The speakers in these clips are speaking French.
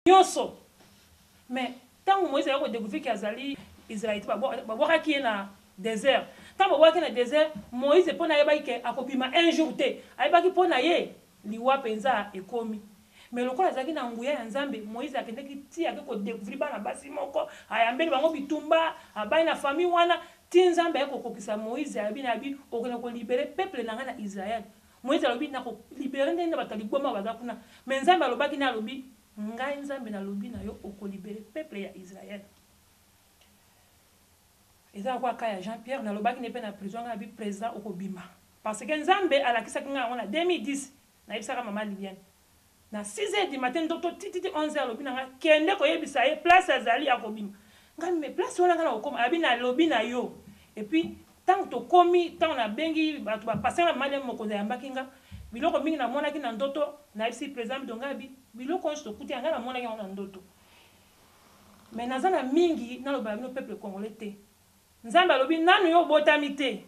nyonso. Mais tant que Moïse a découvert qu'Azali Israélite ba qui est dans désert. Tant ba qui est dans désert, Moïse pour na yeba ke akobima un jour té. Ayeba ki pona ye liwa penza ekomi. Mais le kola zaki na nguya ya Nzambe, Moïse akende ki ti akeko découvrir bana basi moko, ayambeli bango bitumba, abai na famille wana, ti Nzambe ekokokisa Moïse abi na bi okena ko libérer peuple na ngana Israël. Moïse alobi na ko libérer ndenge batali boma baza kuna. Mais Nzambe alobaki na alobi ngai Nzambe na lobi na yo oko libérer peuple ya Israël. Eza kwa kaya Jean-Pierre na lobaki ne pe na prison na bi président okobima. Parce que Nzambe alakisa kinga wana 2010 na ibisaka mama Liliane. Na 6h du matin docteur titi 11h lobi na kende ko yebisa ye place azali akobima. Ngai me place wana kana okoma abi na lobi na yo. Et puis tant to komi tant na bengi batu ba passer na mali mokonza ya mbakinga biloko mingi na mona ki na ndoto na ibisi président donga bi biloko nso kuti anga na mona ki na ndoto. Mais nazana mingi na loba no peuple congolais te. Nzambe alobi nanu yo botami te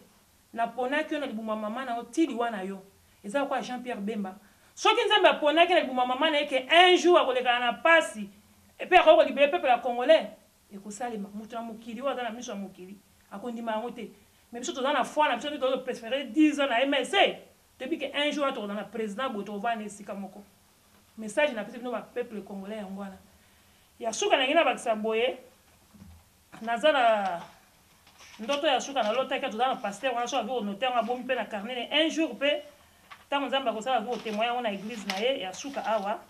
na ponaki na libuma mama na otili wana yo. Eza kwa Jean-Pierre Bemba. Soki Nzambe aponaki na libuma mama na eke un jour akoleka na pasi et puis akoko libérer peuple ya congolais ekosalema mutu na mokili waza na miso ya mokili akondima yango te. Mais biso toza na foi na biso to préférer 10 ans na MSC depuis que un jour to na président boto va na esika moko. Message na peuple no ba peuple congolais yango wana. Ya suka na ngina bakisa boye nazana ndoto ya suka na lota ka toza na pasteur wana so avec notaire na bomi pe na carnet un jour pe tant Nzamba ko sala ko témoin na église na ye ya suka awa.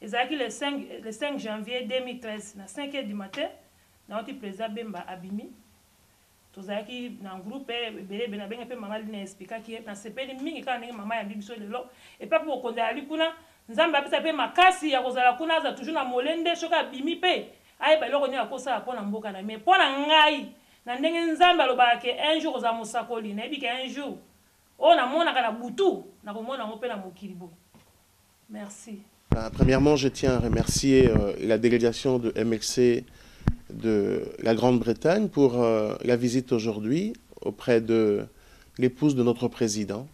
Ezaki le 5 janvier 2013 na 5h du matin na oti président Bemba abimi. Tozaki na groupe bele bena benga pe mama lina expliquer ki na sepeli mingi kana ndenge mama ya bibiso lelo et pas pour konza ali kuna Nzamba apesa pe makasi ya kozala kuna za toujours na molende soka bimi pe ay ba loko ni akosa pona mboka na mais pona ngai na ndenge Nzamba alobaka ke un jour za musakoli na ebi ke un jour on a mona kana butu na komona ngo pe na mokili bo. Merci. Premièrement, je tiens à remercier la délégation de MLC de la Grande-Bretagne pour la visite aujourd'hui auprès de l'épouse de notre président.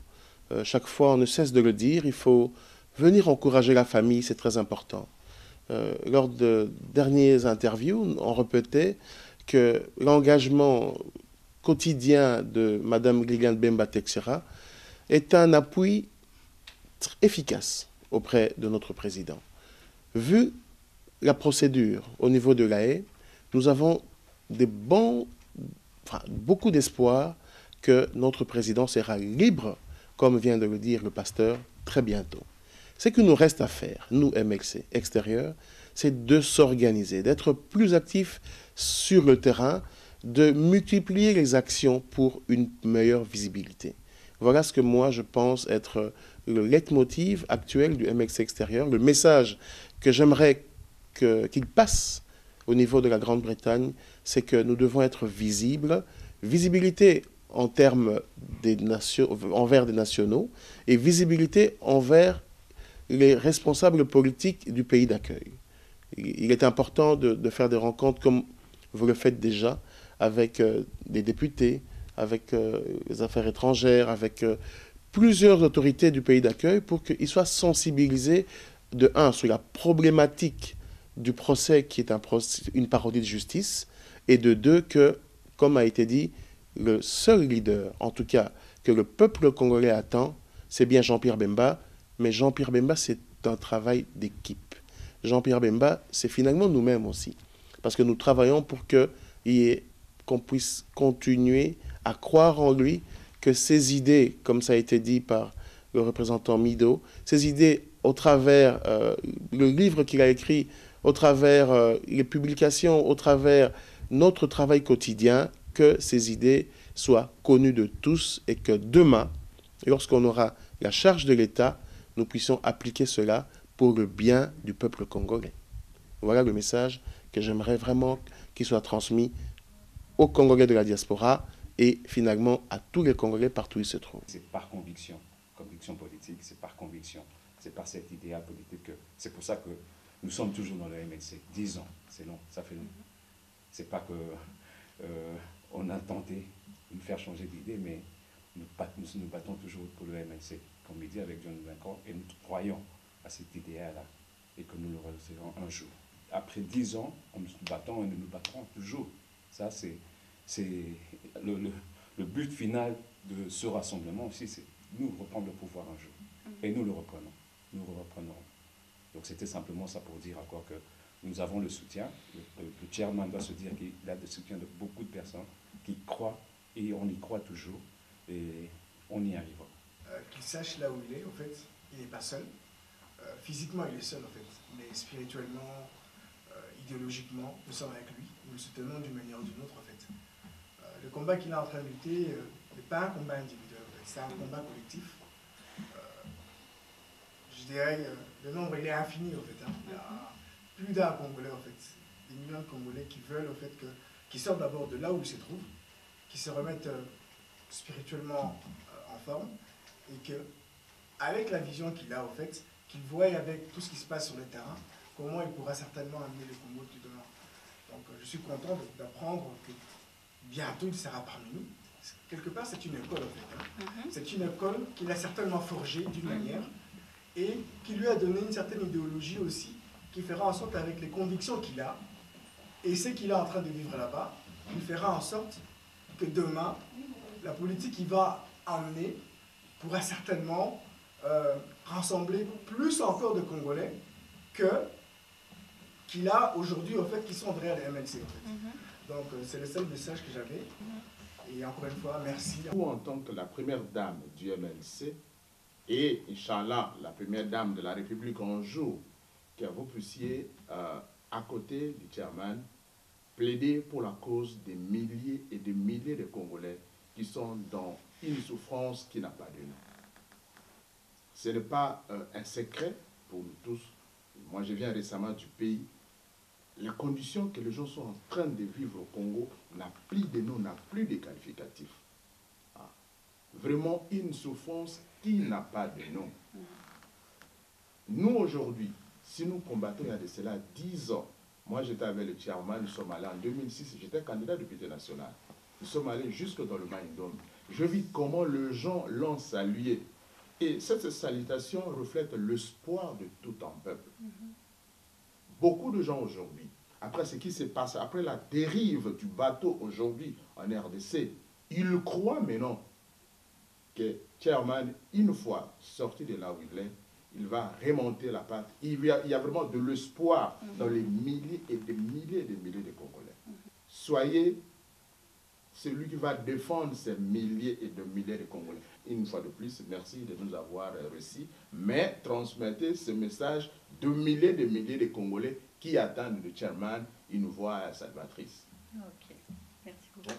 Chaque fois, on ne cesse de le dire, il faut venir encourager la famille, c'est très important. Lors de dernières interviews, on répétait que l'engagement quotidien de Mme Liliane Bemba Texera est un appui efficace auprès de notre président. Vu la procédure au niveau de l'AE, nous avons beaucoup d'espoir que notre président sera libre, comme vient de le dire le pasteur, très bientôt. Ce qu'il nous reste à faire, nous, MLC extérieur, c'est de s'organiser, d'être plus actifs sur le terrain, de multiplier les actions pour une meilleure visibilité. Voilà ce que moi, je pense être le leitmotiv actuel du MLC extérieur, le message que j'aimerais qu'il passe au niveau de la Grande-Bretagne, c'est que nous devons être visibles. Visibilité en termes envers des nationaux et visibilité envers les responsables politiques du pays d'accueil. Il est important de faire des rencontres comme vous le faites déjà avec des députés, avec les affaires étrangères, avec plusieurs autorités du pays d'accueil pour qu'ils soient sensibilisés de un sur la problématique du procès qui est une parodie de justice et de deux que, comme a été dit, le seul leader, en tout cas, que le peuple congolais attend, c'est bien Jean-Pierre Bemba, mais Jean-Pierre Bemba, c'est un travail d'équipe. Jean-Pierre Bemba, c'est finalement nous-mêmes aussi, parce que nous travaillons pour qu'on puisse continuer à croire en lui, que ses idées, comme ça a été dit par le représentant Mido, ses idées au travers le livre qu'il a écrit, au travers les publications, au travers notre travail quotidien, que ces idées soient connues de tous et que demain, lorsqu'on aura la charge de l'État, nous puissions appliquer cela pour le bien du peuple congolais. Voilà le message que j'aimerais vraiment qu'il soit transmis aux Congolais de la diaspora et finalement à tous les Congolais partout où ils se trouvent. C'est par conviction, conviction politique, c'est par conviction, c'est par cet idéal politique que c'est pour ça que nous sommes toujours dans le MLC. 10 ans, c'est long, ça fait long. C'est pas que on a tenté de nous faire changer d'idée, mais nous battons toujours pour le MLC, comme il dit avec John Lincoln, et nous croyons à cet idéal-là. et que nous le réussirons un jour. Après 10 ans, nous nous battons et nous nous battrons toujours. Ça, c'est le but final de ce rassemblement aussi, c'est nous reprendre le pouvoir un jour. Et nous le reprenons. Nous le reprenons. Donc c'était simplement ça pour dire encore que nous avons le soutien. Le chairman doit se dire qu'il a le soutien de beaucoup de personnes qui croient, et on y croit toujours, et on y arrivera. Qu'il sache là où il est, en fait, il n'est pas seul. Physiquement, il est seul, en fait, mais spirituellement, idéologiquement, nous sommes avec lui, nous le soutenons d'une manière ou d'une autre, en fait. Le combat qu'il est en train de lutter n'est pas un combat individuel, en fait, c'est un combat collectif. Je dirais, le nombre, il est infini, en fait. Hein. Il y a plus d'un Congolais, en fait, des millions de Congolais qui veulent, en fait, qui sortent d'abord de là où ils se trouvent, qui se remettent spirituellement en forme, et que, avec la vision qu'il a, en fait, qu'il voit avec tout ce qui se passe sur le terrain, comment il pourra certainement amener le Congo tout demain. Donc je suis content d'apprendre que bientôt il sera parmi nous. Quelque part c'est une école en fait. Hein. C'est une école qu'il a certainement forgée d'une manière et qui lui a donné une certaine idéologie aussi, qui fera en sorte avec les convictions qu'il a et ce qu'il est en train de vivre là-bas, il fera en sorte que demain, la politique qu'il va emmener pourra certainement rassembler plus encore de Congolais qu'il a aujourd'hui, en fait, qui sont derrière les MLC. En fait. Donc, c'est le seul message que j'avais. Et encore une fois, merci. Vous, en tant que la première dame du MLC, et Inch'Allah, la première dame de la République un jour, que vous puissiez, à côté du chairman, plaider pour la cause des milliers et des milliers de Congolais qui sont dans une souffrance qui n'a pas de nom. Ce n'est pas un secret pour nous tous. Moi, je viens récemment du pays. Les conditions que les gens sont en train de vivre au Congo n'a plus de nom, n'a plus de qualificatifs. Ah. Vraiment une souffrance qui n'a pas de nom. Nous, aujourd'hui, si nous combattons il y a de cela 10 ans, moi j'étais avec le chairman, nous sommes allés en 2006, j'étais candidat député national. Nous sommes allés jusque dans le Maïndom. Je vis comment les gens l'ont salué. Et cette salutation reflète l'espoir de tout un peuple. Beaucoup de gens aujourd'hui, après ce qui s'est passé, après la dérive du bateau aujourd'hui en RDC, ils croient maintenant que Chairman, une fois sorti de là où il est, il va remonter la pente. Il y a vraiment de l'espoir dans les milliers et des milliers et des milliers de Congolais. Soyez celui qui va défendre ces milliers et de milliers de Congolais. Une fois de plus, merci de nous avoir reçus, mais transmettez ce message de milliers de Congolais qui attendent le chairman une voix salvatrice. Ok, merci beaucoup.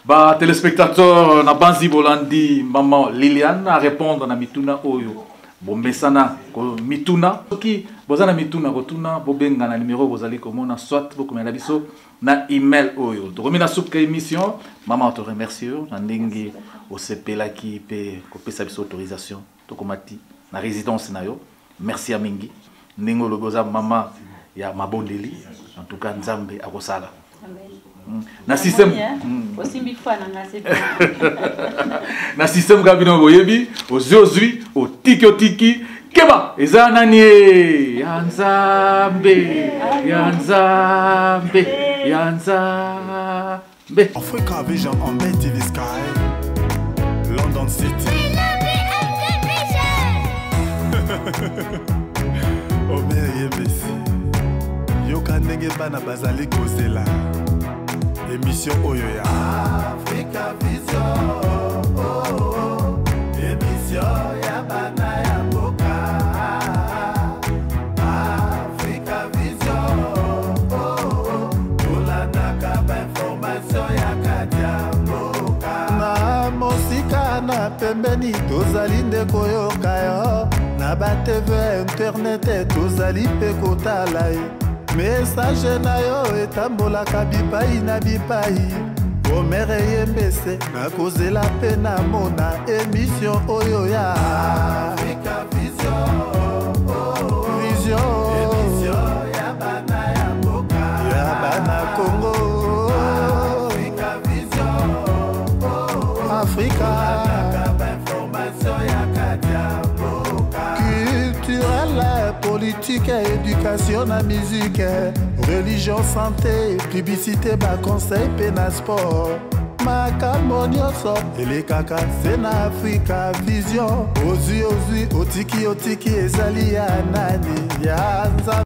Bah, téléspectateurs, na banzi bolandi maman Liliane à répondre na mituna oyo. Bombesana ko mituna ki bozana mituna ko tuna bobenga na numéro bozali komona soit bokomela biso na email oyo. Tokomina souka émission, maman te remercie na ndingi osepela ki pe ko pesa biso autorisation tokomati na résidence na yo. Merci à mingi. Ndingo loboza mama ya mabondeli. En tout cas Nzambe akosala. Na système na système kabino boyebi ozozwi otiki keba eza nani yanzambe Africa Vision on TV Sky London City Omer Yebesi Yoka ndenge bana bazali kozela émission Oyo ya Africa Vision émission ya bana ya mboka Africa Vision tolandaka ba information ya katia mboka na mosika na pembeni tozali nde koyoka yo na ba TV internet tozali pe kotala ye message na yo etambolaka bipai na bipai Omere Yembese nakozela pe na mona émission oyo ya Africa Vision émission ya bana ya mboka ya bana Congo Africa Vision Africa information ya katia mboka culturelle politique et éducative éducation na musique, religion, santé, publicité, conseil pe na sport. Makambo nyonso elekaka se na Africa Vision. Ozwi otiki ezali ya nani ya nzambe.